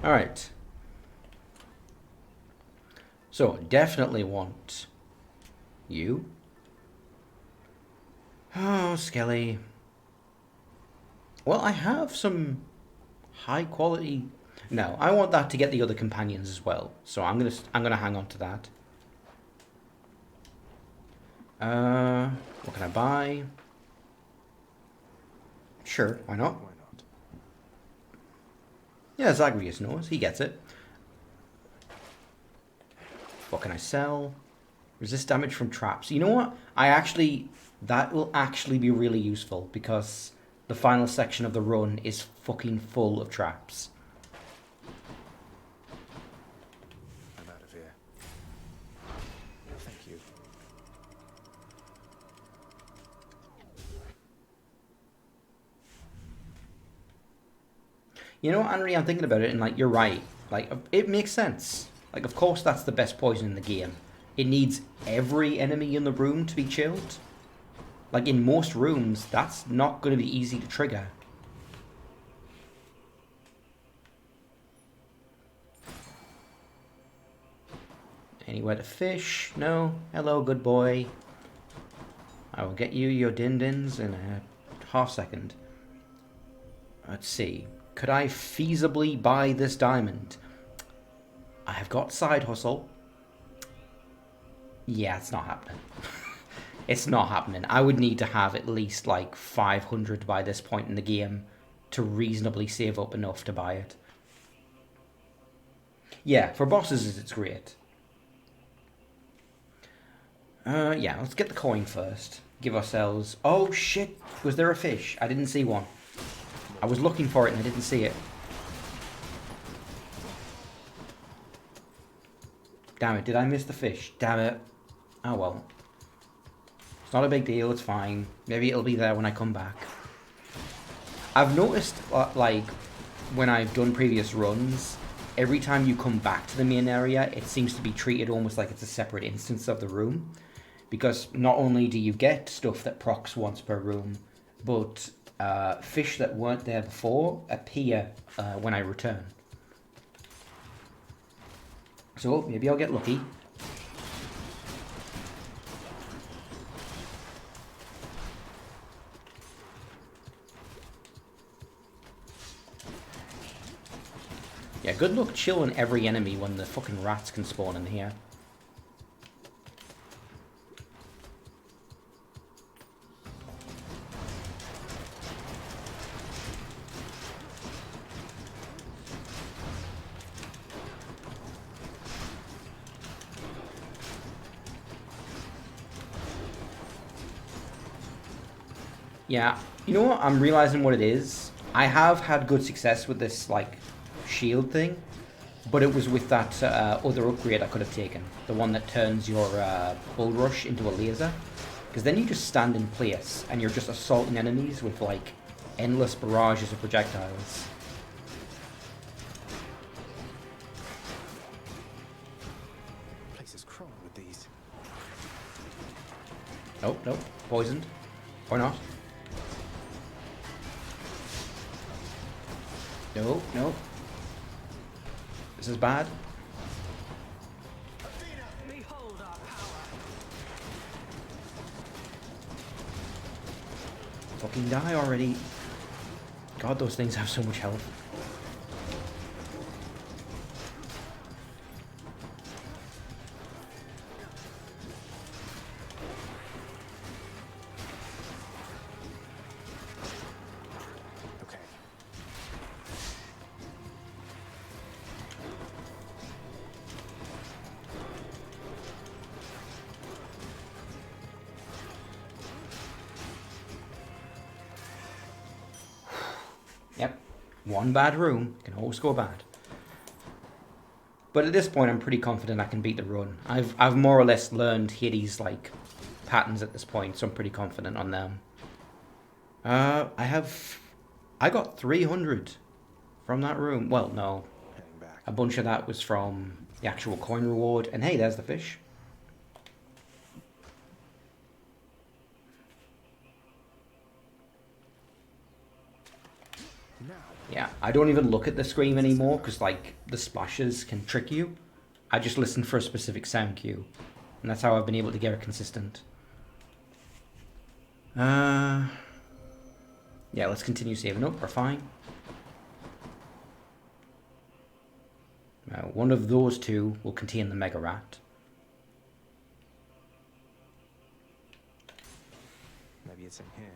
Alright. So, definitely want you. Oh, Skelly. Well, I have some high quality. No, I want that to get the other companions as well. So I'm gonna hang on to that. What can I buy? Sure, why not? Why not? Yeah, Zagreus knows. He gets it. What can I sell? Resist damage from traps. You know what? That will actually be really useful because the final section of the run is fucking full of traps. I'm out of here. Thank you. You know, Henry, I'm thinking about it, and like you're right. Like it makes sense. Like of course that's the best poison in the game. It needs every enemy in the room to be chilled. Like in most rooms, that's not going to be easy to trigger. Anywhere to fish? No. Hello, good boy. I will get you your din-dins in a half second. Let's see. Could I feasibly buy this diamond? I have got side hustle. Yeah, it's not happening. It's not happening. I would need to have at least like 500 by this point in the game to reasonably save up enough to buy it. Yeah, for bosses it's great. Yeah, let's get the coin first. Give ourselves... Oh shit, was there a fish? I didn't see one. I was looking for it and I didn't see it. Damn it, did I miss the fish? Damn it. Oh well. It's not a big deal, it's fine. Maybe it'll be there when I come back. I've noticed, like, when I've done previous runs, every time you come back to the main area, it seems to be treated almost like it's a separate instance of the room. Because not only do you get stuff that procs once per room, but fish that weren't there before appear when I return. So maybe I'll get lucky. Yeah, good luck chilling every enemy when the fucking rats can spawn in here. Yeah, you know what? I'm realizing what it is. I have had good success with this, like, shield thing, but it was with that other upgrade I could have taken. The one that turns your bull rush into a laser. Because then you just stand in place and you're just assaulting enemies with, like, endless barrages of projectiles. The place is crawling with these. Oh, no. Poisoned. Or not. No, no. This is bad. Behold our power. Fucking die already. God, those things have so much health. Okay. Yep. One bad room can always go bad. But at this point, I'm pretty confident I can beat the run. I've more or less learned Hades' like patterns at this point, so I'm pretty confident on them. I got 300 from that room. Well, no, Heading back. a bunch of that was from the actual coin reward. And hey, there's the fish. Now. Yeah, I don't even look at the screen anymore because, like, the splashes can trick you. I just listen for a specific sound cue. And that's how I've been able to get it consistent. Yeah, let's continue saving up. We're fine. One of those two will contain the Mega Rat. Maybe it's in here.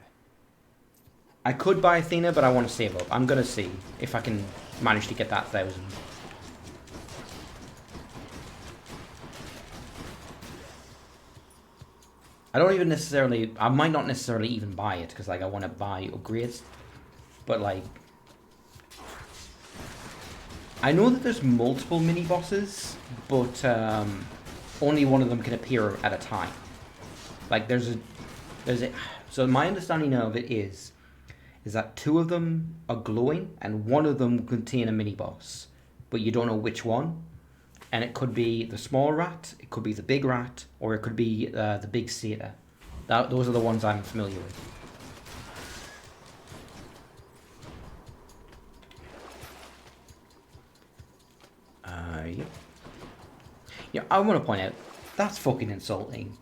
I could buy Athena, but I want to save up. I'm going to see if I can manage to get that 1,000. I don't even necessarily... I might not necessarily even buy it, because, like, I want to buy upgrades. But, like... I know that there's multiple mini-bosses, but only one of them can appear at a time. Like, there's a... So my understanding of it is that 2 of them are glowing, and 1 of them will contain a mini-boss. But you don't know which one. And it could be the small rat, it could be the big rat, or it could be the big satyr. Those are the ones I'm familiar with. Yep. Yeah, I want to point out, that's fucking insulting.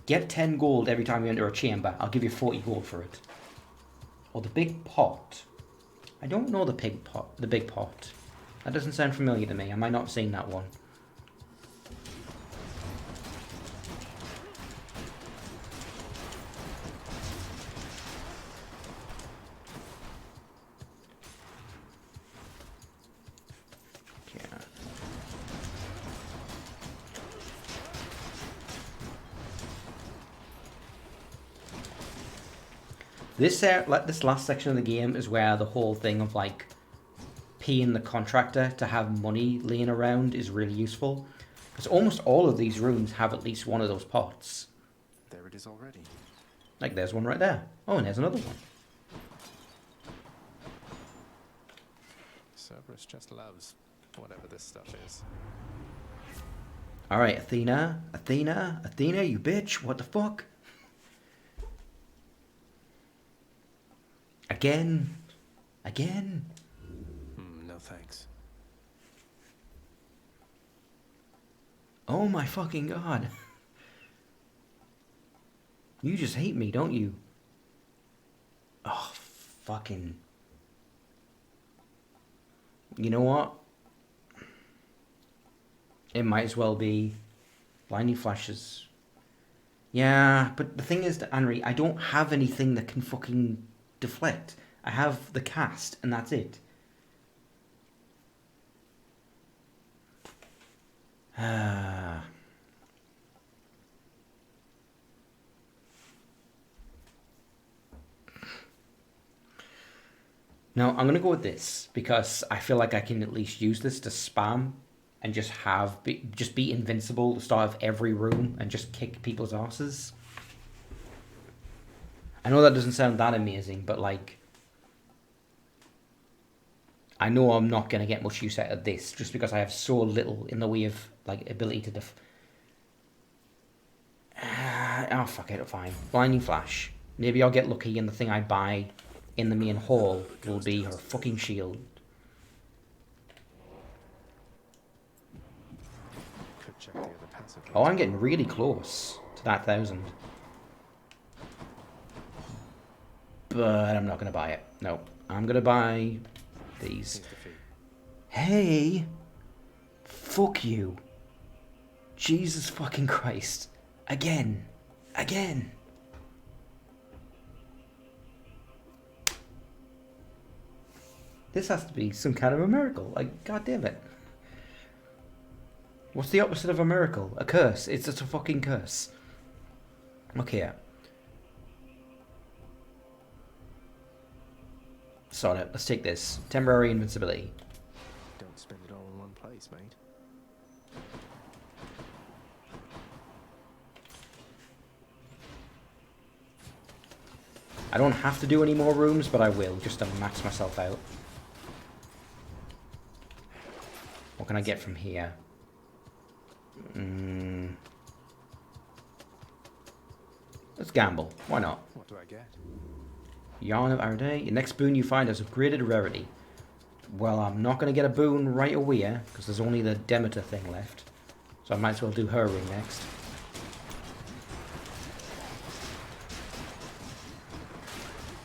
Get 10 gold every time you enter a chamber. I'll give you 40 gold for it. Or the big pot. I don't know the big pot. That doesn't sound familiar to me. I might not have seen that one. Yeah. This last section of the game is where the whole thing of, like, paying the contractor to have money laying around is really useful. Because almost all of these rooms have at least one of those pots. There it is already. Like, there's one right there. Oh, and there's another one. Cerberus just loves whatever this stuff is. Alright, Athena, you bitch, what the fuck? Again. No thanks. Oh my fucking god. You just hate me, don't you? Oh, fucking... You know what? It might as well be blinding flashes. Yeah, but the thing is that, Henry, I don't have anything that can fucking deflect. I have the cast, and that's it. Now, I'm going to go with this, because I feel like I can at least use this to spam and just be invincible at the start of every room and just kick people's asses. I know that doesn't sound that amazing, but, like, I know I'm not going to get much use out of this just because I have so little in the way of, like, ability to oh, fuck it, fine. Blinding Flash. Maybe I'll get lucky and the thing I buy in the main hall will be her fucking shield. Could check the other passage. Oh, I'm getting really close to that 1,000. But I'm not going to buy it. No, I'm going to buy these. Hey! Fuck you. Jesus fucking Christ. Again. This has to be some kind of a miracle. Like, god damn it. What's the opposite of a miracle? A curse. It's just a fucking curse. Okay. Sort it. Let's take this. Temporary invincibility. Don't spend it all in one place, mate. I don't have to do any more rooms, but I will, just to max myself out. What can I get from here? Let's gamble. Why not? What do I get? Yarn of our day. The next boon you find has upgraded rarity. Well, I'm not going to get a boon right away, because there's only the Demeter thing left. So I might as well do her ring next.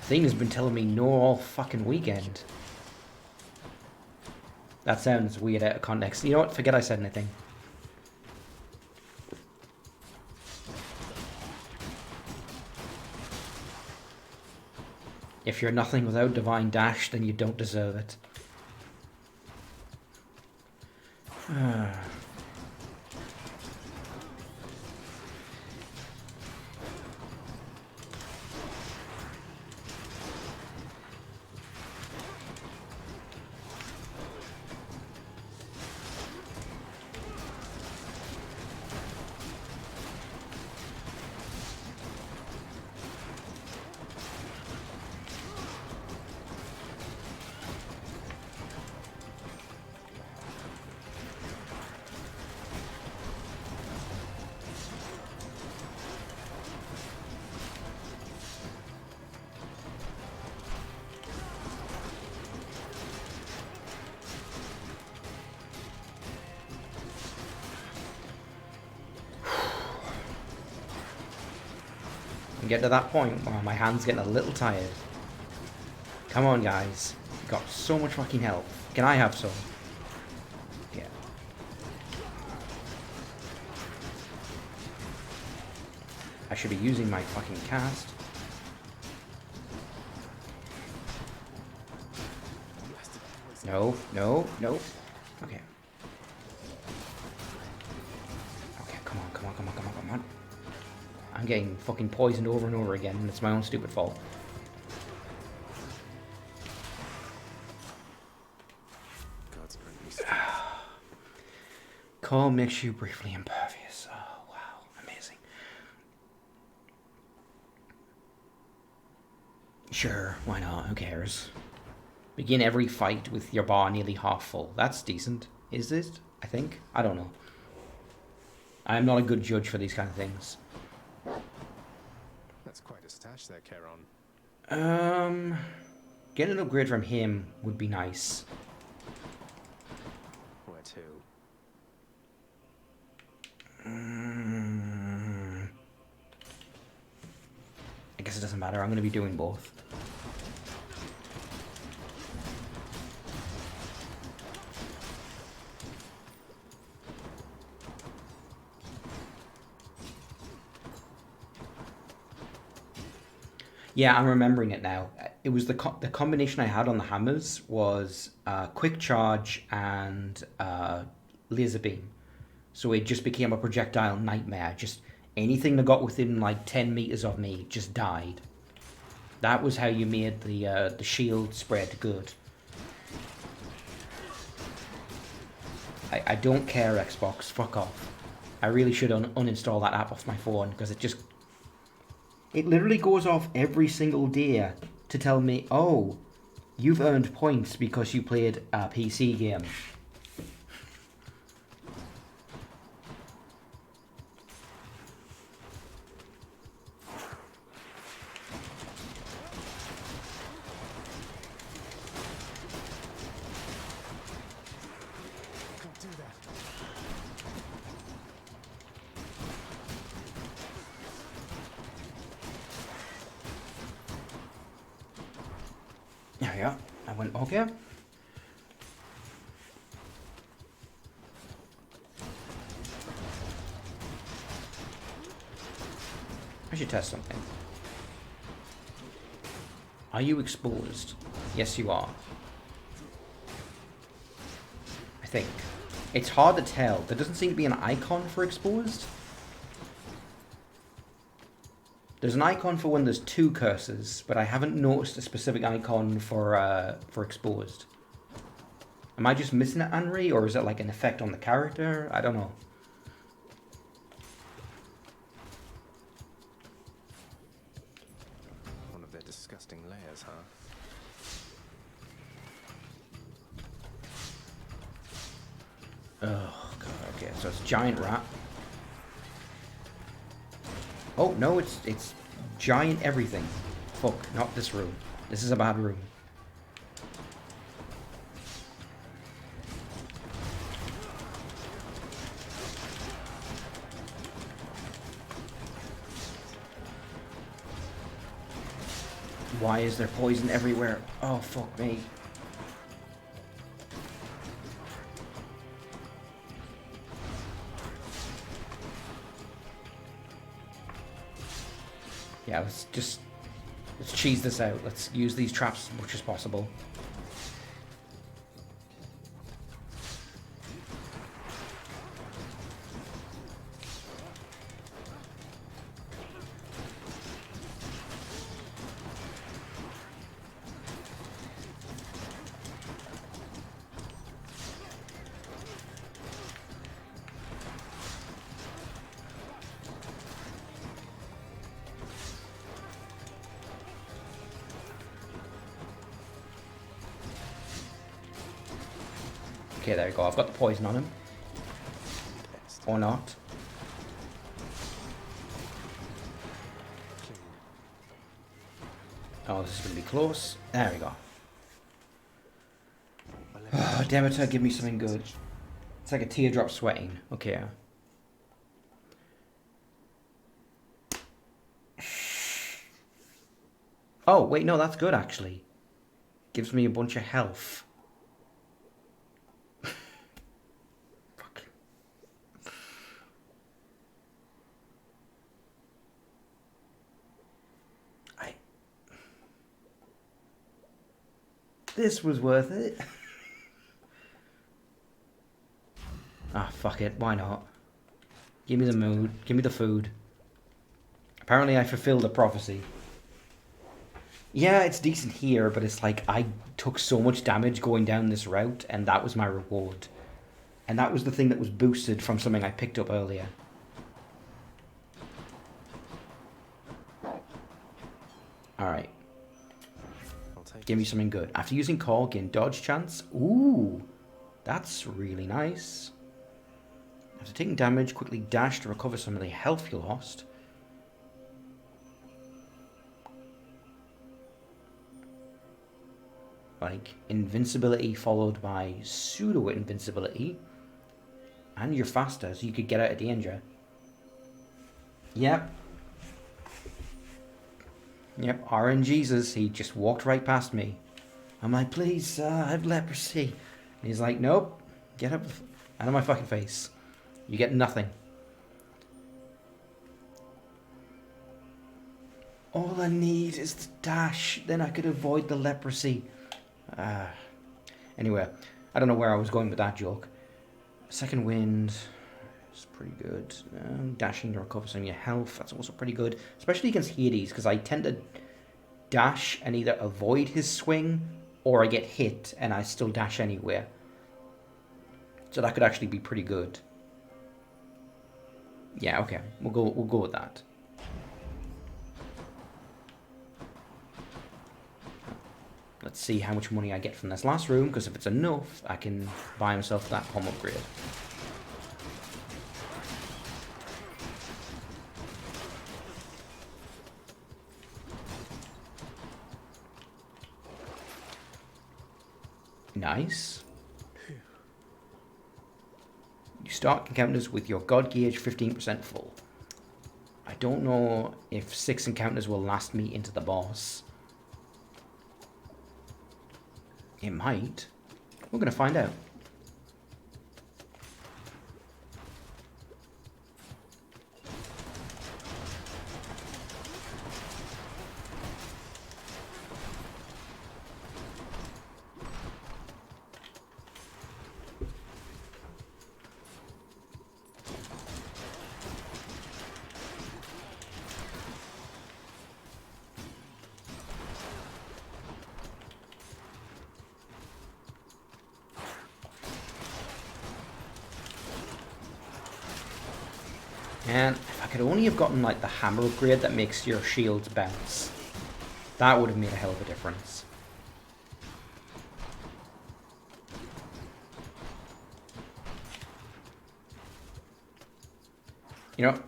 Thing has been telling me no all fucking weekend. That sounds weird out of context. You know what? Forget I said anything. If you're nothing without Divine Dash, then you don't deserve it. And get to that point where my hand's getting a little tired. Come on, guys. You've got so much fucking health. Can I have some? Yeah. I should be using my fucking cast. No, no, no. Okay. Okay, come on, come on, come on, come on, come on. I'm getting fucking poisoned over and over again, and it's my own stupid fault. God's grace. Call makes you briefly impervious. Oh, wow. Amazing. Sure, why not? Who cares? Begin every fight with your bar nearly half full. That's decent. Is it? I think. I don't know. I am not a good judge for these kind of things. That's quite a stash there, Charon. Getting an upgrade from him would be nice. Where to? I guess it doesn't matter. I'm going to be doing both. Yeah, I'm remembering it now. It was the combination I had on the hammers was quick charge and laser beam. So it just became a projectile nightmare. Just anything that got within like 10 meters of me just died. That was how you made the shield spread good. I don't care, Xbox. Fuck off. I really should uninstall that app off my phone because it literally goes off every single day to tell me, oh, you've earned points because you played a PC game. Can't do that. There we go. I went okay. I should test something. Are you exposed? Yes, you are. I think. It's hard to tell. There doesn't seem to be an icon for exposed. There's an icon for when there's two curses, but I haven't noticed a specific icon for exposed. Am I just missing it, Henry, or is it like an effect on the character? I don't know. One of their disgusting layers, huh? Oh god, okay, so it's giant rat. Oh no, it's giant everything. fuck, not this room. This is a bad room. Why is there poison everywhere? Oh, fuck me. Yeah, let's cheese this out. Let's use these traps as much as possible. Okay, there we go. I've got the poison on him. Or not. Oh, this is going to be close. There we go. Oh, Demeter, give me something good. It's like a teardrop sweating. Okay. Oh, wait, no, that's good, actually. Gives me a bunch of health. Fuck. This was worth it. Ah, fuck it. Why not? Give me the mood. Give me the food. Apparently I fulfilled a prophecy. Yeah, it's decent here, but it's like I took so much damage going down this route, and that was my reward. And that was the thing that was boosted from something I picked up earlier. Alright. Give me something good. After using Call, gain dodge chance. Ooh, that's really nice. After taking damage, quickly dash to recover some of the health you lost. Like, invincibility followed by pseudo-invincibility. And you're faster, so you could get out of danger. Yep. Yep, RNGesus, he just walked right past me. I'm like, please, I have leprosy. And he's like, nope, get up out of my fucking face. You get nothing. All I need is the dash, then I could avoid the leprosy. Anyway, I don't know where I was going with that joke. Second wind is pretty good. Dashing to recover some of your health, that's also pretty good. Especially against Hades, because I tend to dash and either avoid his swing, or I get hit and I still dash anywhere. So that could actually be pretty good. Yeah, okay, we'll go with that. Let's see how much money I get from this last room, because if it's enough, I can buy myself that home upgrade. Nice. You start encounters with your God gauge 15% full. I don't know if 6 encounters will last me into the boss. It might. We're going to find out. And if I could only have gotten like the hammer upgrade that makes your shields bounce, that would have made a hell of a difference. You know,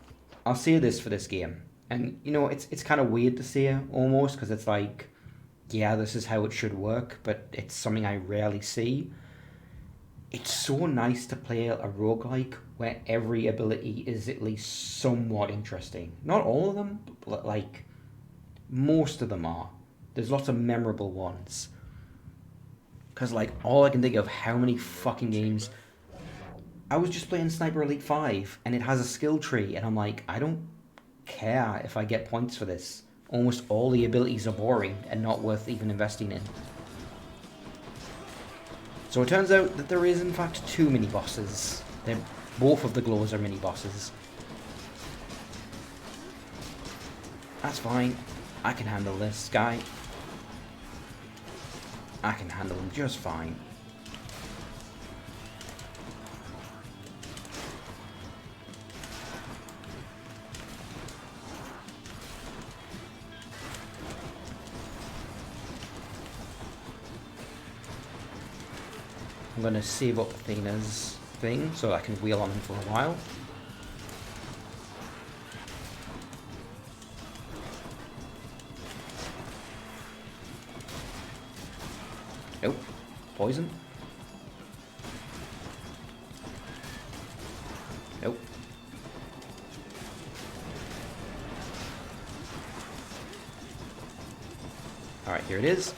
I'll say this for this game. And, you know, it's kind of weird to say, almost, because it's like, yeah, this is how it should work, but it's something I rarely see. It's so nice to play a roguelike where every ability is at least somewhat interesting. Not all of them, but like most of them are. There's lots of memorable ones. Because like all I can think of how many fucking games. I was just playing Sniper Elite 5 and it has a skill tree and I'm like, I don't care if I get points for this. Almost all the abilities are boring and not worth even investing in. So it turns out that there is in fact 2 mini-bosses. Both of the glows are mini-bosses. That's fine. I can handle this guy. I can handle him just fine. I'm going to save up Athena's thing so I can wheel on him for a while. Nope. Poison. Nope. Alright, here it is.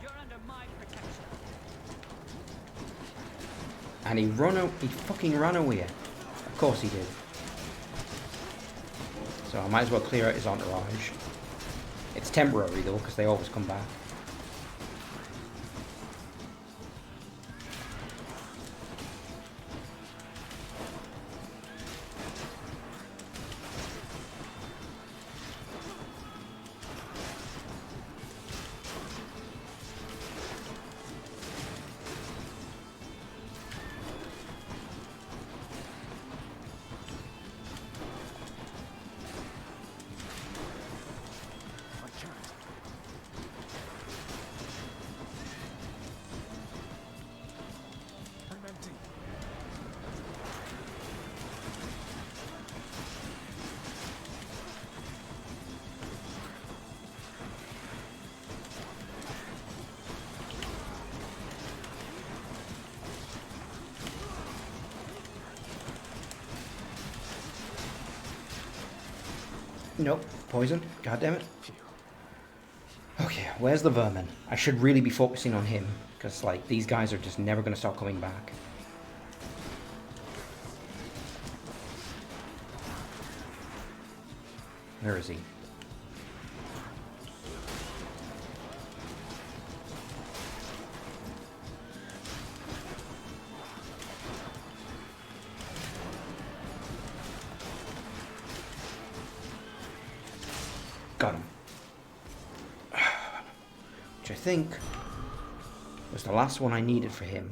You're under my protection. And he fucking ran away. Of course he did. So I might as well clear out his entourage. It's temporary though, because they always come back. Nope. Poison. God damn it. Okay, where's the vermin? I should really be focusing on him, because like these guys are just never going to stop coming back. Where is he? Got him. Which I think was the last one I needed for him.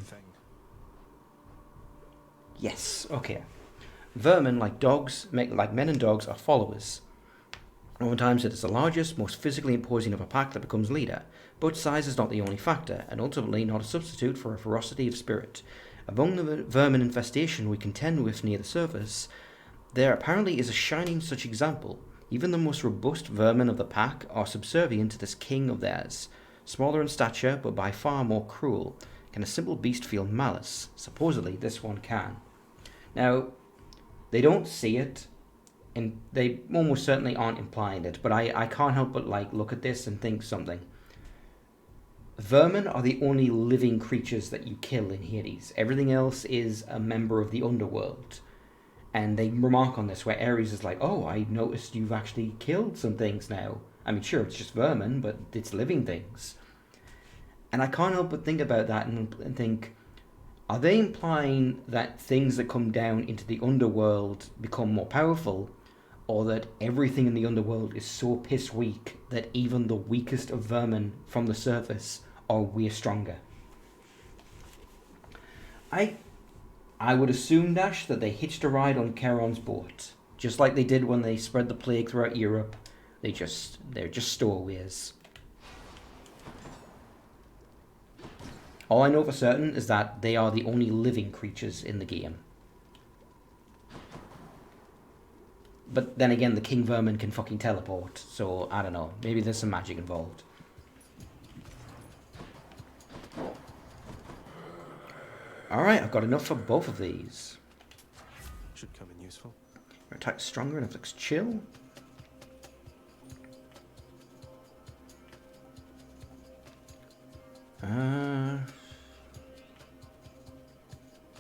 Yes, okay. Vermin, like dogs, like men and dogs, are followers. Oftentimes it is the largest, most physically imposing of a pack that becomes leader, but size is not the only factor, and ultimately not a substitute for a ferocity of spirit. Among the vermin infestation we contend with near the surface, there apparently is a shining such example. Even the most robust vermin of the pack are subservient to this king of theirs. Smaller in stature, but by far more cruel. Can a simple beast feel malice? Supposedly this one can. Now, they don't see it, and they almost certainly aren't implying it, but I can't help but like look at this and think something. Vermin are the only living creatures that you kill in Hades. Everything else is a member of the underworld. And they remark on this where Ares is like, oh, I noticed you've actually killed some things now. I mean, sure, it's just vermin, but it's living things. And I can't help but think about that and think, are they implying that things that come down into the underworld become more powerful, or that everything in the underworld is so piss weak that even the weakest of vermin from the surface are way stronger? I would assume, Dash, that they hitched a ride on Charon's boat, just like they did when they spread the plague throughout Europe. They're just stowaways. All I know for certain is that they are the only living creatures in the game. But then again, the king vermin can fucking teleport, so I don't know. Maybe there's some magic involved. Alright, I've got enough for both of these. Should come in useful. Your attack's stronger and inflicts chill.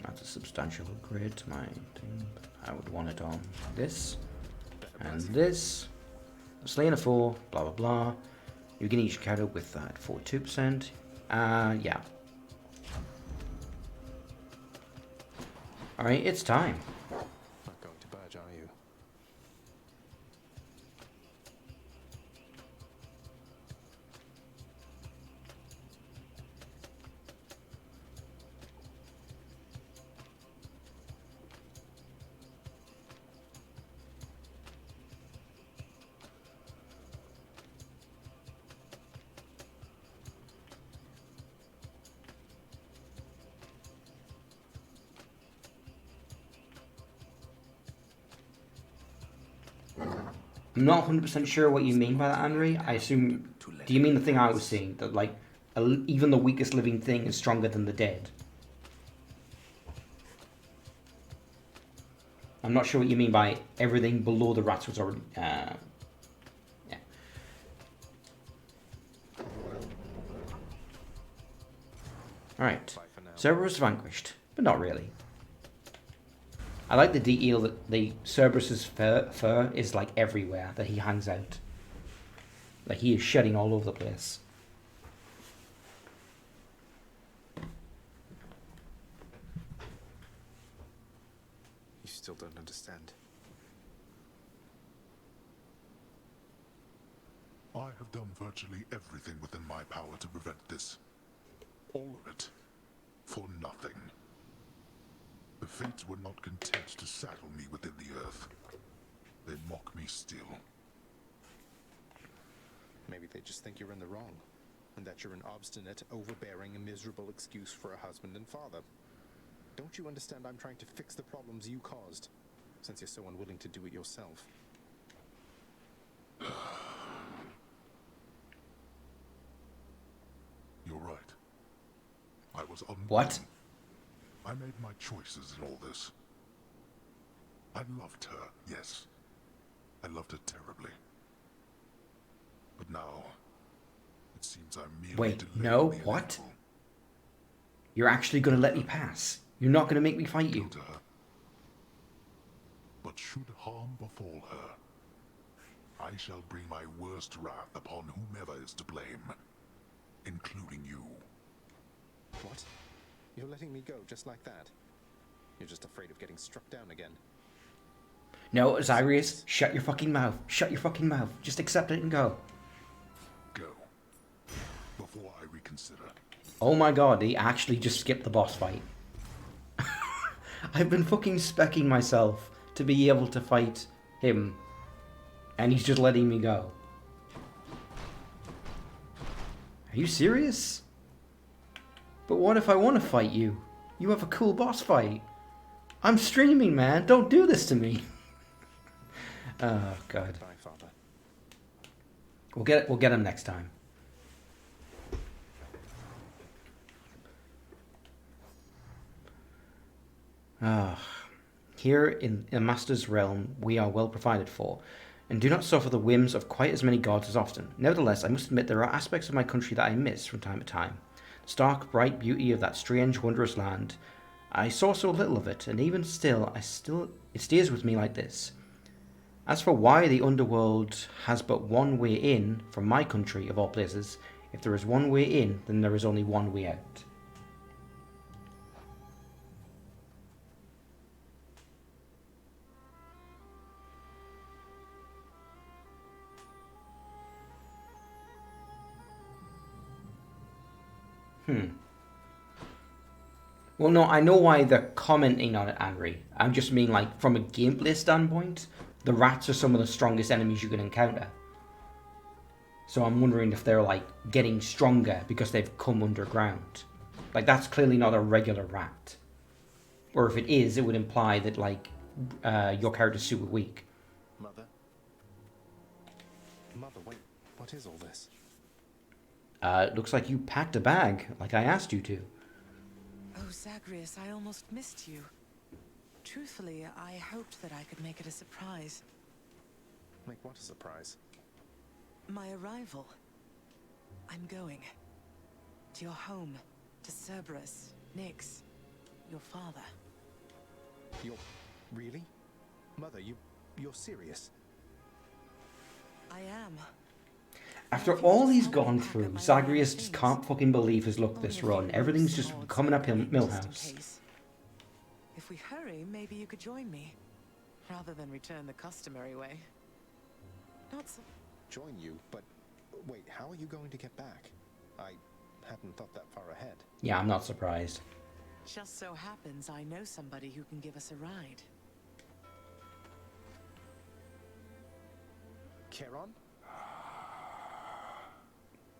That's a substantial upgrade to my thing. I would want it on this and this. Slaying a 4, blah blah blah. You can each counter with that 42%. Yeah. Alright, it's time. Not going to budge, are you? I'm not 100% sure what you mean by that, Henry. I assume... Do you mean the thing I was seeing? That, like, even the weakest living thing is stronger than the dead? I'm not sure what you mean by everything below the rats was already... yeah. Alright. Cerberus vanquished, but not really. I like the detail that the Cerberus's fur is like everywhere that he hangs out. Like he is shedding all over the place. You still don't understand. I have done virtually everything within my power to prevent this. All of it. For nothing. The Fates were not content to saddle me within the earth. They mock me still. Maybe they just think you're in the wrong, and that you're an obstinate, overbearing, and miserable excuse for a husband and father. Don't you understand I'm trying to fix the problems you caused, since you're so unwilling to do it yourself? You're right. I was unwilling. What? I made my choices in all this. I loved her, yes. I loved her terribly. But now, it seems I'm merely Wait, delaying no, the what? inevitable. You're actually going to let me pass? You're not going to make me fight you? Kill her. But should harm befall her, I shall bring my worst wrath upon whomever is to blame, including you. What? You're letting me go just like that? You're just afraid of getting struck down again. No, Zyrus, shut your fucking mouth. Shut your fucking mouth. Just accept it and go. Go. Before I reconsider. Oh my god, he actually just skipped the boss fight. I've been fucking specking myself to be able to fight him. And he's just letting me go. Are you serious? But what if I want to fight you? You have a cool boss fight. I'm streaming, man. Don't do this to me. Oh god. Bye, Father. We'll get him next time. Here in the Master's realm, we are well provided for, and do not suffer the whims of quite as many gods as often. Nevertheless, I must admit there are aspects of my country that I miss from time to time. The stark, bright beauty of that strange, wondrous land. I saw so little of it, and even still, it stays with me like this. As for why the underworld has but one way in from my country, of all places, if there is one way in, then there is only one way out. Well, no, I know why they're commenting on it, Henry. I just mean, like, from a gameplay standpoint, the rats are some of the strongest enemies you can encounter. So I'm wondering if they're, like, getting stronger because they've come underground. Like, that's clearly not a regular rat. Or if it is, it would imply that, like, your character's super weak. Mum, What is all this? It looks like you packed a bag, like I asked you to. Oh, Zagreus, I almost missed you. Truthfully, I hoped that I could make it a surprise. Make what a surprise? My arrival. I'm going. To your home. To Cerberus, Nyx, your father. You're... really? Mother, you're serious? I am. After all he's gone through, Zagreus just can't fucking believe his luck this run. Everything's just coming up Millhouse. If we hurry, maybe you could join me. Rather than return the customary way. Not so... Join you? But... wait, how are you going to get back? I hadn't thought that far ahead. Yeah, I'm not surprised. Just so happens I know somebody who can give us a ride. Charon?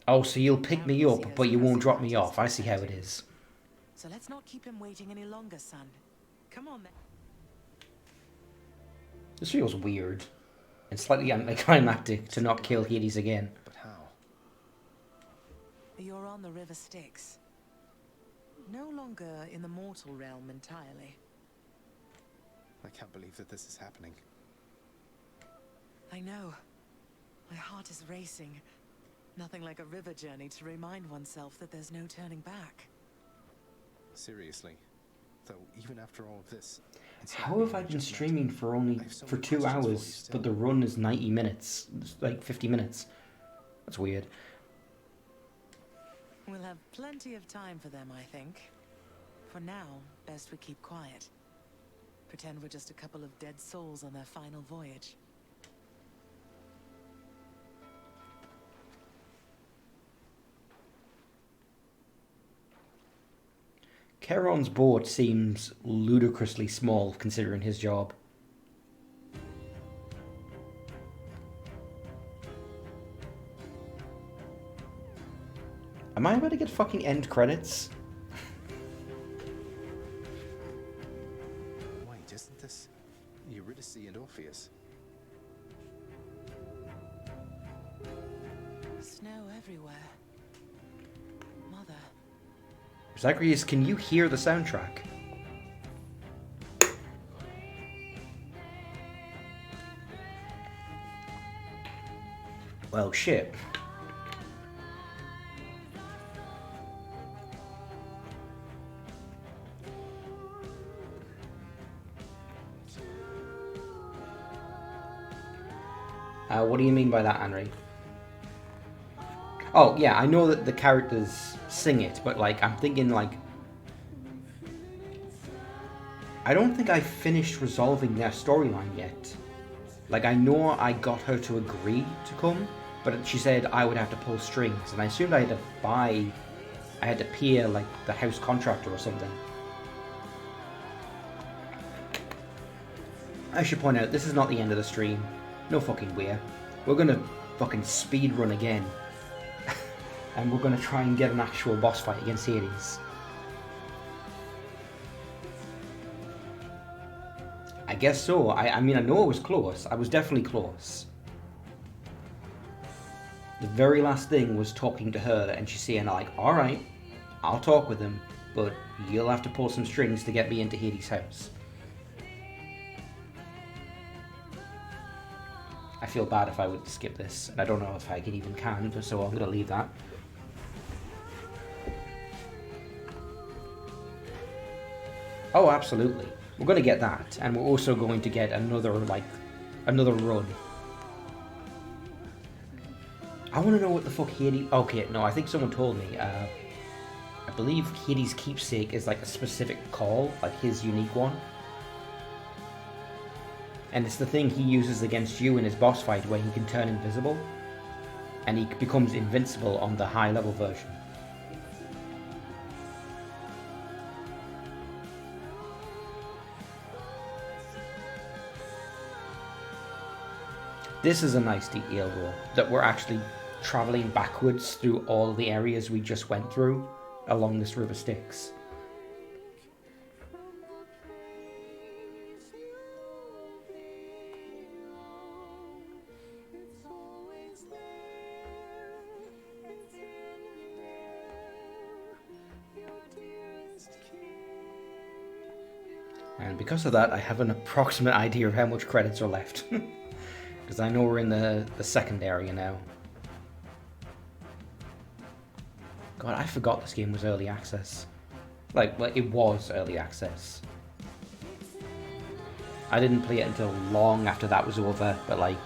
Oh, so you'll pick me up, but you won't drop me off. I see how it is. So let's not keep him waiting any longer, son. Come on then. This feels weird. And slightly anticlimactic to not kill Hades again. But how? You're on the River Styx. No longer in the mortal realm entirely. I can't believe that this is happening. I know. My heart is racing. Nothing like a river journey to remind oneself that there's no turning back. Seriously. Though, even after all of this... How have I been streaming for only 2 hours, but the run is 90 minutes? It's like 50 minutes. That's weird. We'll have plenty of time for them, I think. For now, best we keep quiet. Pretend we're just a couple of dead souls on their final voyage. Charon's boat seems ludicrously small considering his job. Am I about to get fucking end credits? Wait, isn't this Eurydice and Orpheus? Snow everywhere. Mother. Zagreus, can you hear the soundtrack? Well, shit. What do you mean by that, Henry? Oh, yeah, I know that the characters sing it, but, like, I'm thinking, like... I don't think I finished resolving their storyline yet. Like, I know I got her to agree to come, but she said I would have to pull strings, and I assumed I had to buy... I had to pay, like, the house contractor or something. I should point out, this is not the end of the stream. No fucking way. We're gonna fucking speed run again. And we're gonna try and get an actual boss fight against Hades. I guess so. I mean, I know I was close. I was definitely close. The very last thing was talking to her, and she's saying, like, alright, I'll talk with him, but you'll have to pull some strings to get me into Hades' house. I feel bad if I would skip this, and I don't know if I can even so I'm going to leave that. Oh, absolutely. We're going to get that, and we're also going to get another run. I want to know what the fuck Hades... Okay, no, I think someone told me. I believe Hades' keepsake is like a specific call, like his unique one. And it's the thing he uses against you in his boss fight where he can turn invisible. And he becomes invincible on the high level version. This is a nice detail though, that we're actually travelling backwards through all the areas we just went through along this River Styx. And because of that, I have an approximate idea of how much credits are left. Because I know we're in the second area now. God, I forgot this game was early access. Like, well, it was early access. I didn't play it until long after that was over, but like,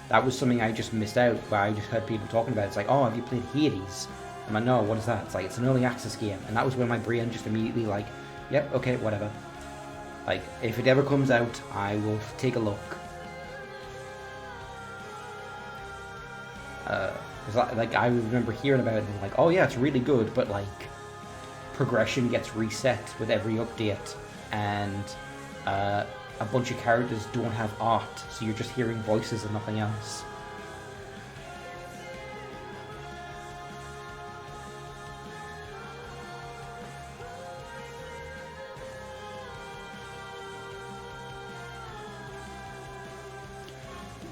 that was something I just missed out, where I just heard people talking about it. It's like, oh, have you played Hades? I'm like, no, what is that? It's like, it's an early access game. And that was when my brain just immediately like, yep, okay, whatever. Like, if it ever comes out, I will take a look. Like, I remember hearing about it and like, oh yeah, it's really good, but like, progression gets reset with every update, and a bunch of characters don't have art, so you're just hearing voices and nothing else.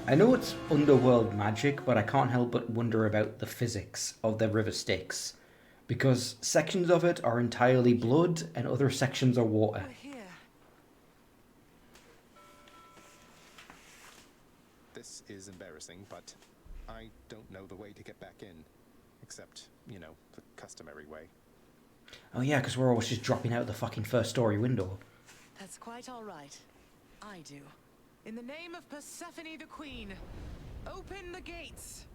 I know it's underworld magic, but I can't help but wonder about the physics of the River Styx, because sections of it are entirely blood and other sections are water. We're here. This is embarrassing, but I don't know the way to get back in. Except, you know, the customary way. Oh yeah, because we're always just dropping out the fucking first story window. That's quite all right. I do. In the name of Persephone the Queen, open the gates!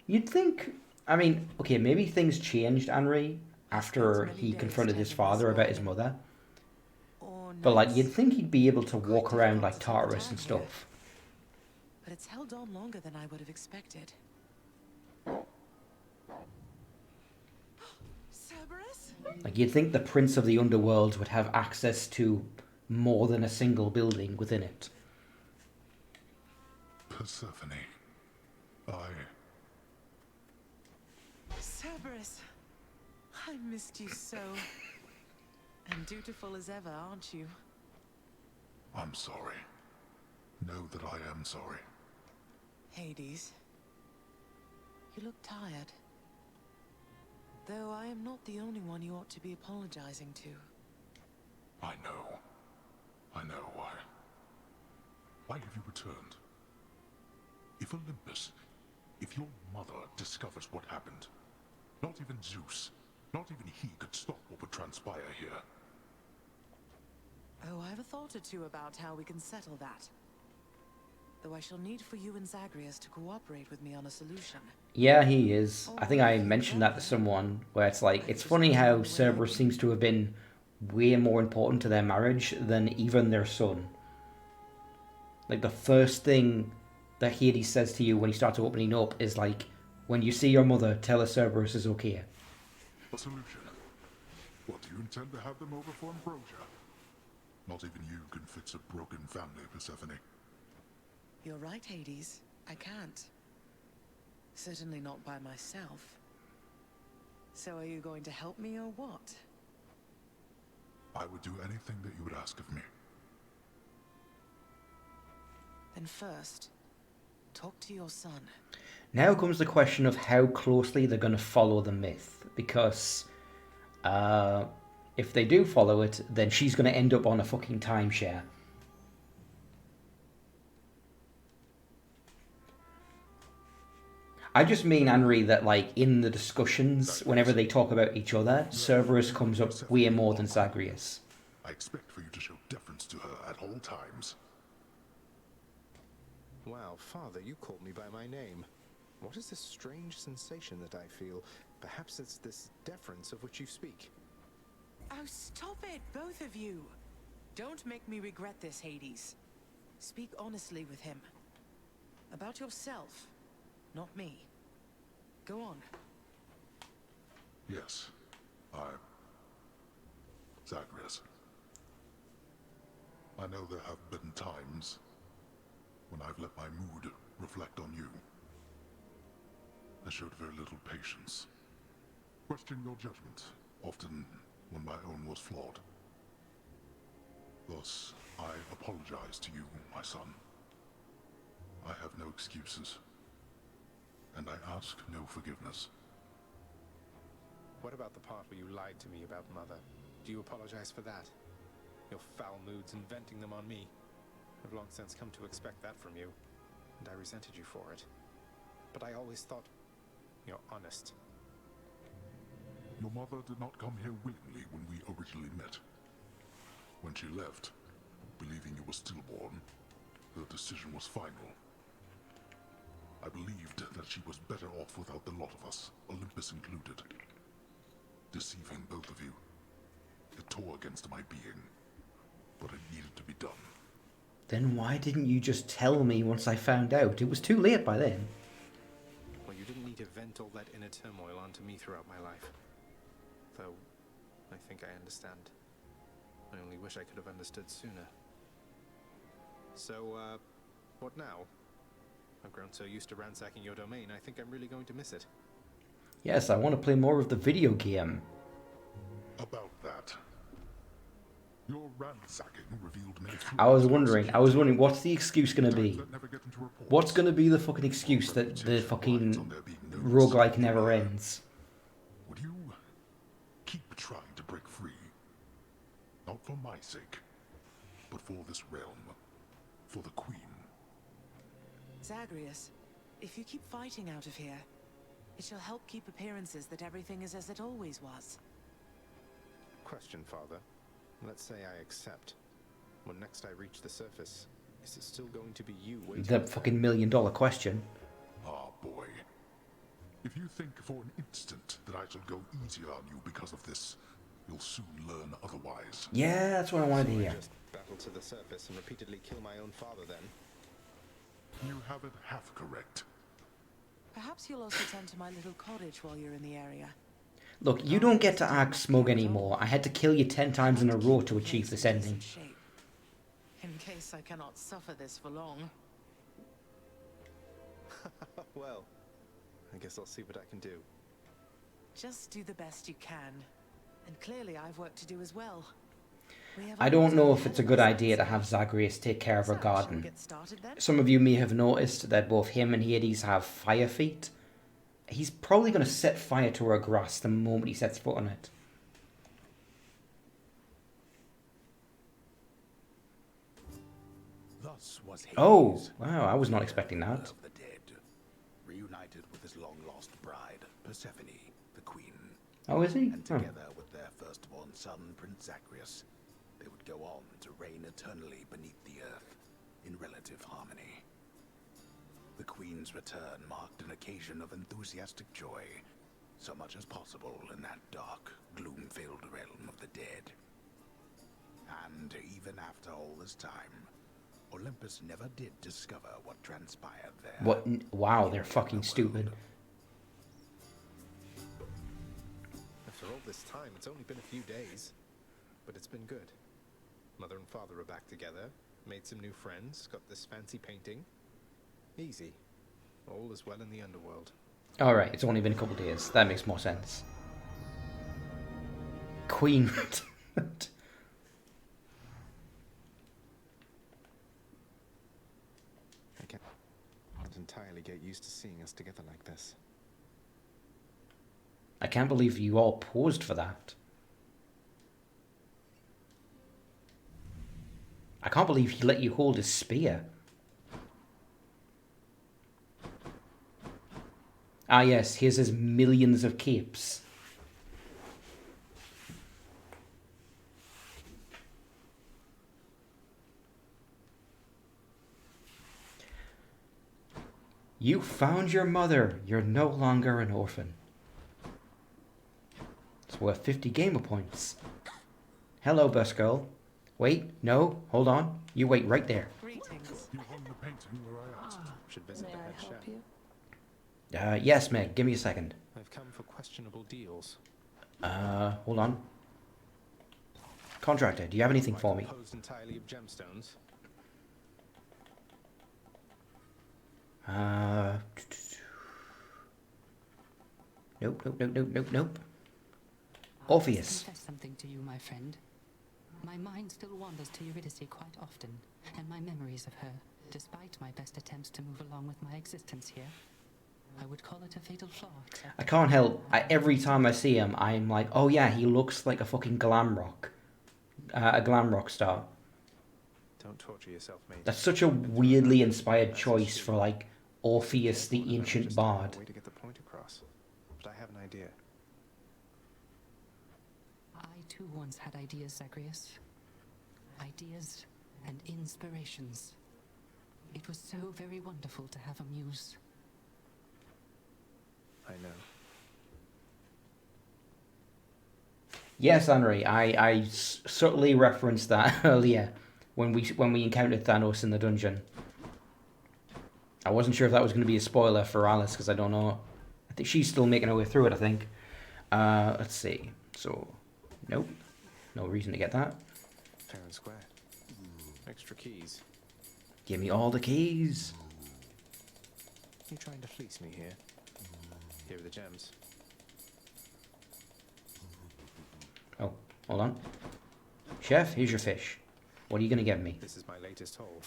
You'd think, I mean, okay, maybe things changed, Henry, after he confronted his father about his mother. But like, you'd think he'd be able to walk around like Tartarus and stuff. But it's held on longer than I would have expected. Cerberus? Like, you'd think the Prince of the Underworld would have access to more than a single building within it. Persephone. Cerberus, I missed you so. And dutiful as ever, aren't you? I'm sorry. Know that I am sorry. Hades, you look tired. Though I am not the only one you ought to be apologizing to. I know. I know why. Why have you returned? If Olympus, if your mother discovers what happened, not even Zeus, not even he could stop what would transpire here. Oh, I have a thought or two about how we can settle that. Though I shall need for you and Zagreus to cooperate with me on a solution. Yeah, he is. I think I mentioned that to someone, where it's like, it's funny how Cerberus seems to have been way more important to their marriage than even their son. Like, the first thing that Hades says to you when he starts opening up is like, when you see your mother, tell her Cerberus is okay. A solution? What, do you intend to have them over for ambrosia? Not even you can fix a broken family, Persephone. You're right, Hades. I can't. Certainly not by myself. So are you going to help me or what? I would do anything that you would ask of me. Then first, talk to your son. Now comes the question of how closely they're going to follow the myth, because if they do follow it, then she's going to end up on a fucking timeshare. I just mean, Henry, that like in the discussions, whenever they talk about each other, Cerberus comes up way more than Zagreus. I expect for you to show deference to her at all times. Wow, Father, you called me by my name. What is this strange sensation that I feel? Perhaps it's this deference of which you speak. Oh, stop it, both of you. Don't make me regret this, Hades. Speak honestly with him. About yourself, not me. Go on. Yes, Zagreus. I know there have been times when I've let my mood reflect on you. I showed very little patience. Questioned your judgment, often when my own was flawed. Thus, I apologize to you, my son. I have no excuses. and I ask no forgiveness. What about the part where you lied to me about Mother? Do you apologize for that? Your foul moods and venting them on me. I've long since come to expect that from you, and I resented you for it. But I always thought you're honest. Your mother did not come here willingly when we originally met. When she left, believing you were stillborn, her decision was final. I believed that she was better off without the lot of us, Olympus included. Deceiving both of you. It tore against my being, but it needed to be done. Then why didn't you just tell me once I found out? It was too late by then. Well, you didn't need to vent all that inner turmoil onto me throughout my life. Though, I think I understand. I only wish I could have understood sooner. So, what now? I've grown so used to ransacking your domain, I think I'm really going to miss it. Yes, I want to play more of the video game. About that. Your ransacking revealed many I was wondering, what's the excuse going to be? that never get into reports. What's going to be the fucking excuse that the fucking roguelike never ends? Would you keep trying to break free? Not for my sake, but for this realm. For the Queen. Zagreus, if you keep fighting out of here, it shall help keep appearances that everything is as it always was. Question, Father. Let's say I accept. When next I reach the surface, is it still going to be you waiting? The fucking $1 million question. Ah, boy. If you think for an instant that I shall go easier on you because of this, you'll soon learn otherwise. Yeah, that's what I wanted to So I hear. just battle to the surface and repeatedly kill my own father then? You have it half correct. Perhaps you'll also tend to my little cottage while you're in the area. Look, you don't get to act smug anymore. I had to kill you 10 times in a row to achieve this ending. In case I cannot suffer this for long. Well, I guess I'll see what I can do. Just do the best you can. And clearly I've work to do as well. We have I don't know others if it's a ahead good of us. idea to have Zagreus take care of her So, shall we garden. get started then? Some of you may have noticed that both him and Hades have fire feet. He's probably going to set fire to her grass the moment he sets foot on it. Thus was Hades, Oh, wow, I was not expecting that. of the dead, reunited with his long-lost bride, Persephone, the queen, Oh, is he? and Oh. together with their firstborn son, Prince Zagreus, they would go on to reign eternally beneath the earth, in relative harmony. The queen's return marked an occasion of enthusiastic joy, so much as possible in that dark, gloom-filled realm of the dead. And even after all this time, Olympus never did discover what transpired there. What? Wow, they're fucking stupid. After all this time, it's only been a few days. But it's been good. Mother and father are back together, made some new friends, got this fancy painting. Easy. All is well in the underworld. Alright, it's only been a couple days. That makes more sense. Queen. I can't entirely get used to seeing us together like this. I can't believe you all paused for that. I can't believe he let you hold his spear. Ah yes, here's his millions of capes. You found your mother. You're no longer an orphan. It's worth 50 gamer points. Hello, bus girl. Wait, no, hold on. You wait right there. Greetings. You hung the painting where I asked. Should visit May the I head help chef. you? Yes, Meg, give me a second. I've come for questionable deals. Hold on. Contractor, do you have anything for me? Composed entirely of gemstones. Nope, nope, nope, nope, nope, nope. I must Obvious. confess something to you, my friend. My mind still wanders to Eurydice quite often, and my memories of her, despite my best attempts to move along with my existence here. I would call it a fatal flaw, except I can't help. Every time I see him, I'm like, oh yeah, he looks like a fucking glam rock. A glam rock star. Don't torture yourself, mate. That's such a weirdly inspired choice for, like, Orpheus the Ancient Bard. Way to get the point across. But I have an idea. I too once had ideas, Zagreus. Ideas and inspirations. It was so very wonderful to have a muse. I know. Yes, Henry, I subtly referenced that earlier when we encountered Thanos in the dungeon. I wasn't sure if that was going to be a spoiler for Alice, because I don't know. I think she's still making her way through it, I think. Let's see. So, nope. No reason to get that. Fair and square. Extra keys. Give me all the keys. You trying to fleece me here? Here are the gems. Oh, hold on. Chef, here's your fish. What are you going to give me? This is my latest haul.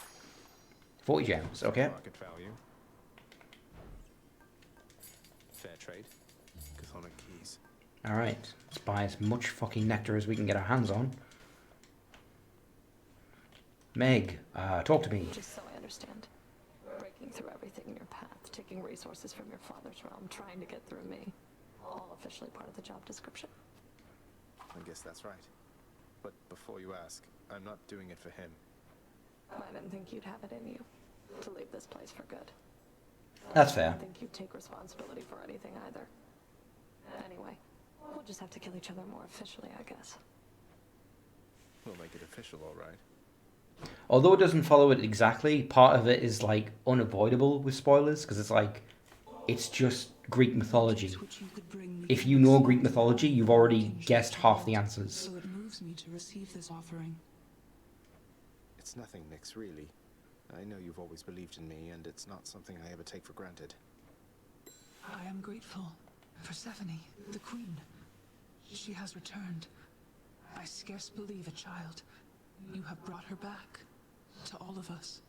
40 gems, okay. Market value. Fair trade. Chthonic keys. Alright, let's buy as much fucking nectar as we can get our hands on. Meg, talk to me. Just so I understand. Breaking through everything in your path, taking resources from your father's realm, trying to get through me. All officially part of the job description. I guess that's right. But before you ask, I'm not doing it for him. I didn't think you'd have it in you to leave this place for good. That's I fair. didn't think you'd take responsibility for anything either. Anyway, we'll just have to kill each other more officially, I guess. We'll make it official, all right. Although it doesn't follow it exactly, part of it is, like, unavoidable with spoilers, because it's like, it's just Greek mythology. If you know Greek mythology, you've already guessed half the answers. So it moves me to receive this offering. It's nothing, Nyx, really. I know you've always believed in me, and it's not something I ever take for granted. I am grateful. Persephone, the queen. She has returned. I scarce believe a child. You have brought her back. To all of us.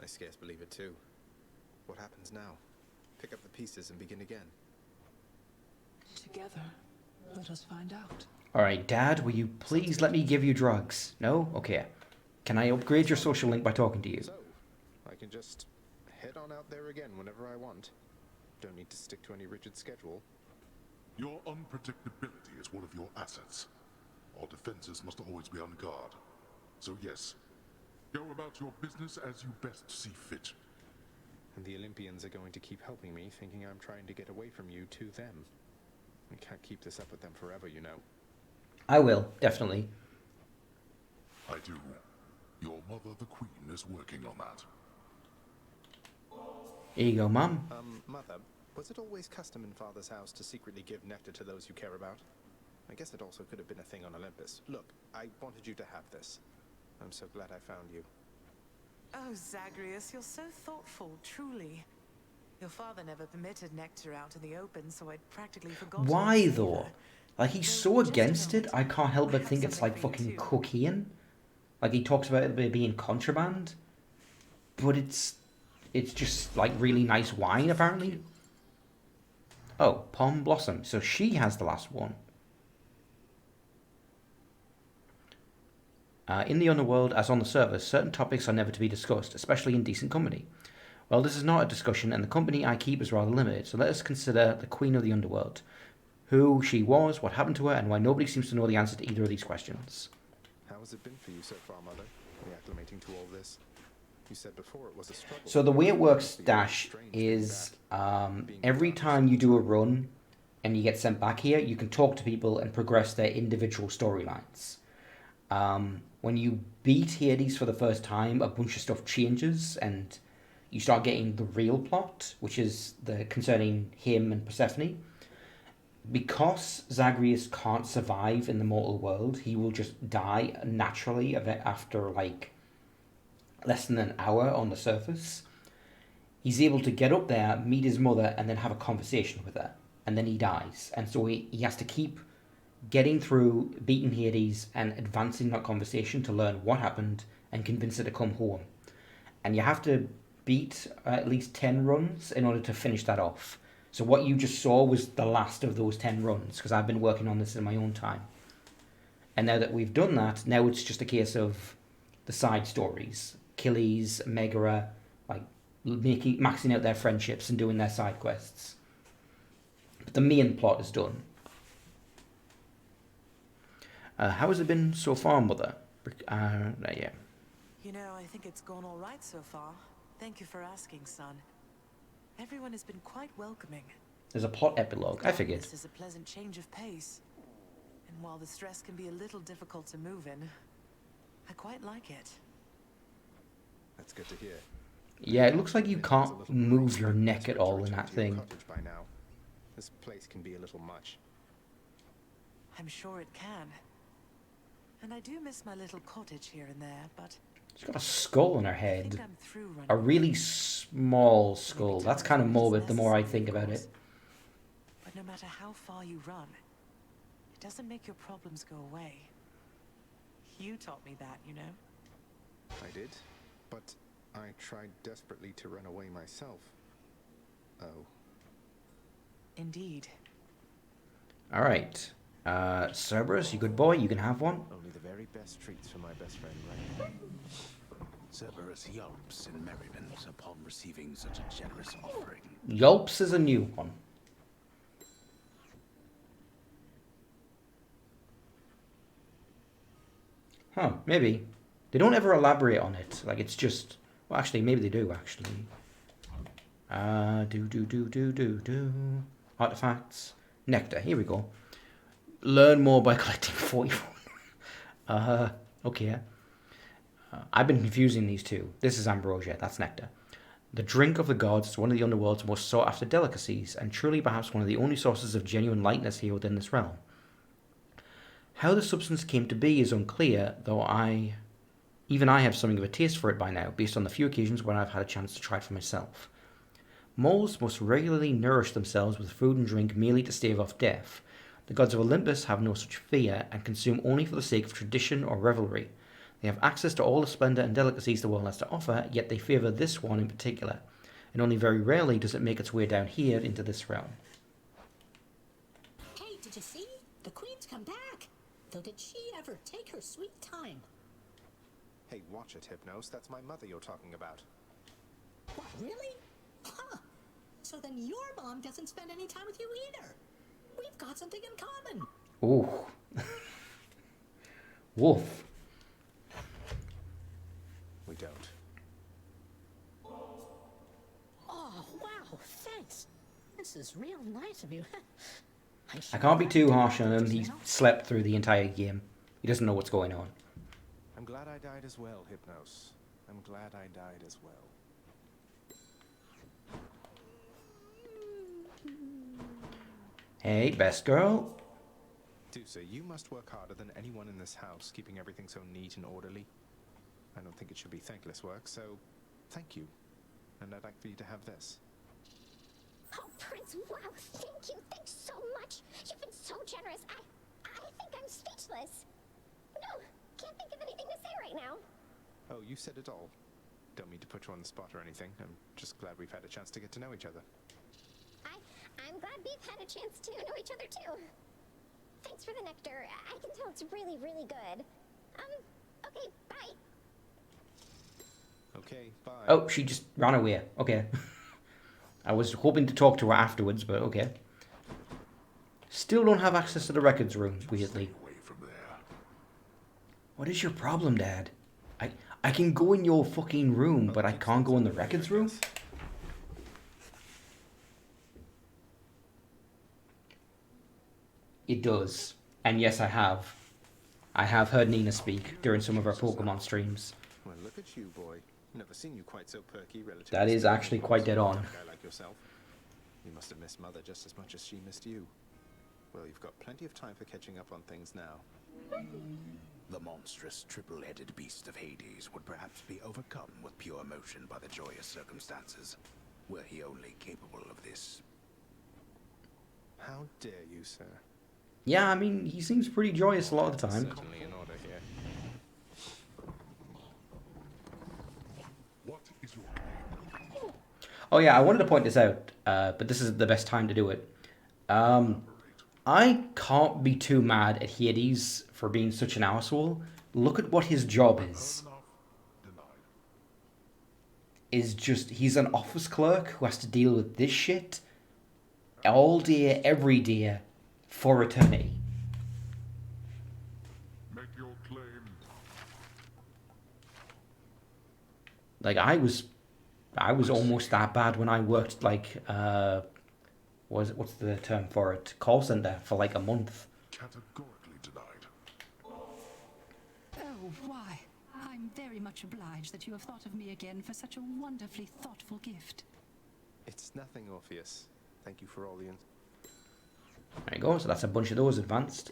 I scarce believe it too. What happens now? Pick up the pieces and begin again. Together, let us find out. Alright, Dad, will you please let me give you drugs? No? Okay. Can I upgrade your social link by talking to you? So, I can just head on out there again whenever I want. Don't need to stick to any rigid schedule. Your unpredictability is one of your assets. Our defenses must always be on guard. So yes, go about your business as you best see fit. And the Olympians are going to keep helping me, thinking I'm trying to get away from you to them. We can't keep this up with them forever, you know. I will, definitely. I do. Your mother, the Queen, is working on that. Here you go, Mum. Mother, was it always custom in Father's house to secretly give nectar to those you care about? I guess it also could have been a thing on Olympus. Look, I wanted you to have this. I'm so glad I found you. Oh, Zagreus, you're so thoughtful, truly. Your father never permitted nectar out in the open, so I'd practically forgotten. Why, though? Like, he's so against it, I can't help but think it's like fucking cocaine. Like, he talks about it being contraband. But it's just, like, really nice wine, apparently. Oh, Palm Blossom. So she has the last one. In the underworld, as on the surface, certain topics are never to be discussed, especially in decent company. Well, this is not a discussion, and the company I keep is rather limited, so let us consider the Queen of the Underworld. Who she was, what happened to her, and why nobody seems to know the answer to either of these questions. How has it been for you so far, Mother? Reacclimating to all this? You said before it was a struggle. So the way it works, Dash, is every time you do a run and you get sent back here, you can talk to people and progress their individual storylines. When you beat Hades for the first time, a bunch of stuff changes and you start getting the real plot, which is concerning him and Persephone. Because Zagreus can't survive in the mortal world, he will just die naturally after like less than an hour on the surface. He's able to get up there, meet his mother, and then have a conversation with her. And then he dies. And so he has to keep getting through, beating Hades, and advancing that conversation to learn what happened and convince her to come home. And you have to beat at least 10 runs in order to finish that off. So what you just saw was the last of those 10 runs, because I've been working on this in my own time. And now that we've done that, now it's just a case of the side stories. Achilles, Megara, like maxing out their friendships and doing their side quests. But the main plot is done. How has it been so far, Mother? Yeah. You know, I think it's gone all right so far. Thank you for asking, son. Everyone has been quite welcoming. There's a plot epilogue, I figured. This is a pleasant change of pace. And while the stress can be a little difficult to move in, I quite like it. That's good to hear. Yeah, it looks like you can't move your neck at all in that thing. By now. This place can be a little much. I'm sure it can. And I do miss my little cottage here and there, but... She's got a skull on her head. A really small skull. That's kind of morbid the more I think about it. But no matter how far you run, it doesn't make your problems go away. You taught me that, you know? I did, but I tried desperately to run away myself. Oh. Indeed. Alright. Cerberus, you good boy? You can have one? Only the very best treats for my best friend, right? Cerberus yelps in merriment upon receiving such a generous offering. Yelps is a new one. Huh, maybe. They don't ever elaborate on it. Like, it's just... Well, actually, maybe they do, actually. Do. Artifacts. Nectar, here we go. Learn more by collecting 41. Okay. I've been confusing these two. This is ambrosia, that's nectar. The drink of the gods is one of the underworld's most sought-after delicacies, and truly perhaps one of the only sources of genuine lightness here within this realm. How the substance came to be is unclear, though even I have something of a taste for it by now, based on the few occasions when I've had a chance to try it for myself. Moles most regularly nourish themselves with food and drink merely to stave off death. The gods of Olympus have no such fear, and consume only for the sake of tradition or revelry. They have access to all the splendour and delicacies the world has to offer, yet they favour this one in particular, and only very rarely does it make its way down here into this realm. Hey, did you see? The Queen's come back! Though did she ever take her sweet time? Hey, watch it, Hypnos. That's my mother you're talking about. What, really? Huh. So then your mom doesn't spend any time with you either. We've got something in common. Ooh. Wolf. We don't. Oh, wow, thanks. This is real nice of you. I can't be too harsh on him. He slept through the entire game. He doesn't know what's going on. I'm glad I died as well, Hypnos. I'm glad I died as well. Hey, best girl. Dusa, you must work harder than anyone in this house, keeping everything so neat and orderly. I don't think it should be thankless work, so thank you. And I'd like for you to have this. Oh, Prince, wow, thank you. Thanks so much. You've been so generous. I think I'm speechless. No, can't think of anything to say right now. Oh, you said it all. Don't mean to put you on the spot or anything. I'm just glad we've had a chance to get to know each other. I'm glad we've had a chance to know each other, too. Thanks for the nectar. I can tell it's really, really good. Okay, bye. Okay, bye. Oh, she just ran away. Okay. I was hoping to talk to her afterwards, but okay. Still don't have access to the records room, weirdly. What is your problem, Dad? I can go in your fucking room, but I can't go in the records room? It does. And yes, I have. I have heard Nina speak during some of her Pokemon streams. Well, look at you, boy. Never seen you quite so perky relative. That is actually quite dead on. A guy like yourself. You must have missed Mother just as much as she missed you. Well, you've got plenty of time for catching up on things now. The monstrous triple-headed beast of Hades would perhaps be overcome with pure emotion by the joyous circumstances, were he only capable of this. How dare you, sir? Yeah, I mean, he seems pretty joyous a lot of the time. Certainly in order here. What is your name? Oh yeah, I wanted to point this out, but this is the best time to do it. I can't be too mad at Hades for being such an asshole. Look at what his job is. He's an office clerk who has to deal with this shit all day, every day, for eternity. Make your claim. Like, I was almost that bad when I worked, like, what's the term for it? Call center for like a month. Categorically denied. Oh, why? I'm very much obliged that you have thought of me again for such a wonderfully thoughtful gift. It's nothing, Orpheus. Thank you for all the... There you go, so that's a bunch of those advanced.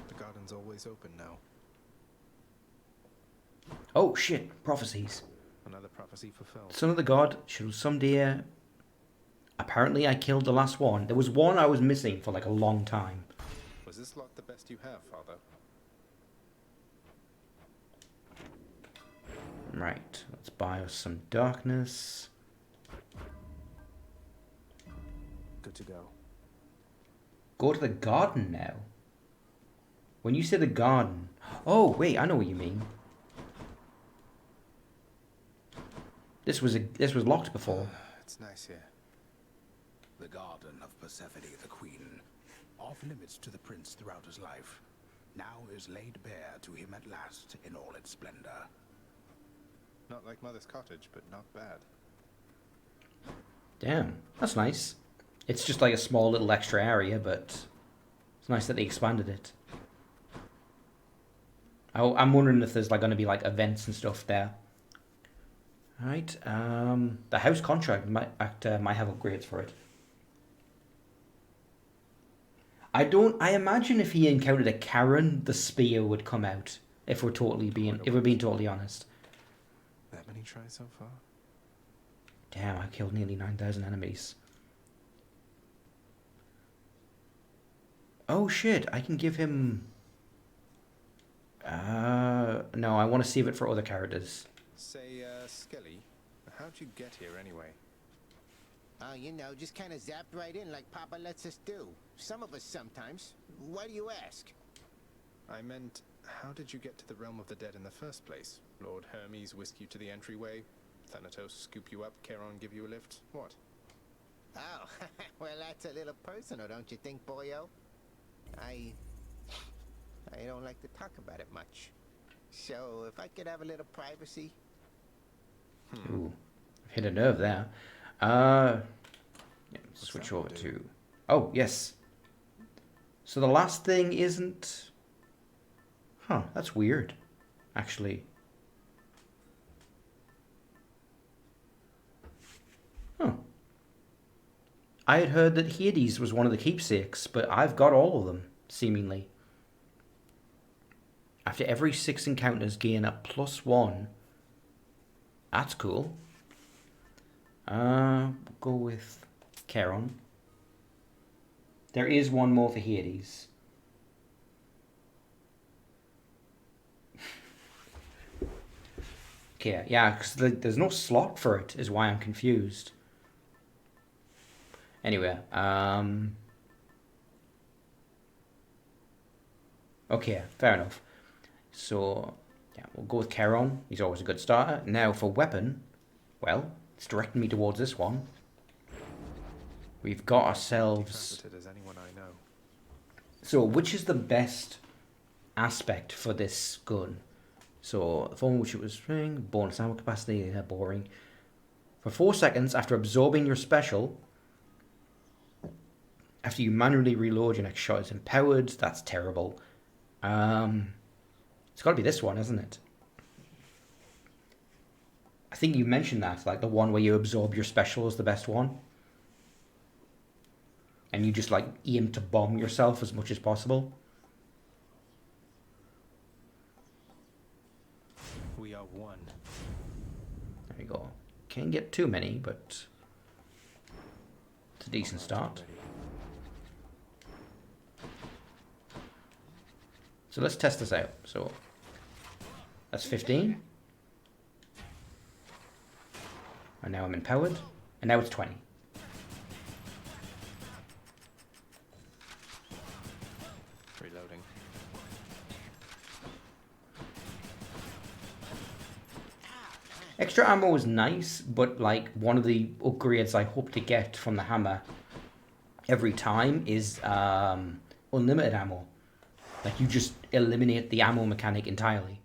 The garden's always open now. Oh shit, prophecies. Another prophecy fulfilled. Son of the god shall someday... Apparently I killed the last one. There was one I was missing for like a long time. Was this lot the best you have, Father? Right, let's buy us some darkness. Good to go. Go to the garden now. When you say the garden... Oh, wait, I know what you mean. This was locked before. It's nice here. The garden of Persephone the Queen, off limits to the prince throughout his life, now is laid bare to him at last in all its splendor. Not like Mother's cottage, but not bad. Damn, that's nice. It's just like a small little extra area, but it's nice that they expanded it. I'm wondering if there's like going to be like events and stuff there. Alright, the house contract might have upgrades for it. I imagine if he encountered a Karen, the spear would come out. If we're being totally honest. That many tries so far? Damn, I killed nearly 9,000 enemies. Oh shit, I can give him... no, I want to save it for other characters. Say, Skelly, how'd you get here anyway? Oh, you know, just kind of zapped right in like Papa lets us do. Some of us sometimes. Why do you ask? I meant, how did you get to the realm of the dead in the first place? Lord Hermes whisk you to the entryway? Thanatos scoop you up, Charon give you a lift? What? Oh, well, that's a little personal, don't you think, boyo? I don't like to talk about it much. So, if I could have a little privacy... Ooh, I've hit a nerve there. Yeah, switch over to... Oh, yes. So the last thing isn't... Huh, that's weird, actually. Huh. I had heard that Hades was one of the keepsakes, but I've got all of them, seemingly. After every 6 encounters, gain a +1. That's cool. We'll go with Charon. There is one more for Hades. Okay, yeah, because there's no slot for it, is why I'm confused. Anyway, okay, fair enough. So, yeah, we'll go with Charon. He's always a good starter. Now, for weapon, well, it's directing me towards this one. We've got ourselves... As anyone I know. So, which is the best aspect for this gun? So, the form which it was string, bonus ammo capacity, boring. For 4 seconds, after absorbing your special, after you manually reload, your next shot is empowered. That's terrible. It's got to be this one, isn't it? I think you mentioned that, like the one where you absorb your special is the best one. And you just like aim to bomb yourself as much as possible. We are one. There you go. Can't get too many, but it's a decent start. So let's test this out. So that's 15. And now I'm empowered. And now it's 20. Reloading. Extra ammo is nice, but like one of the upgrades I hope to get from the hammer every time is unlimited ammo. Like you just eliminate the ammo mechanic entirely.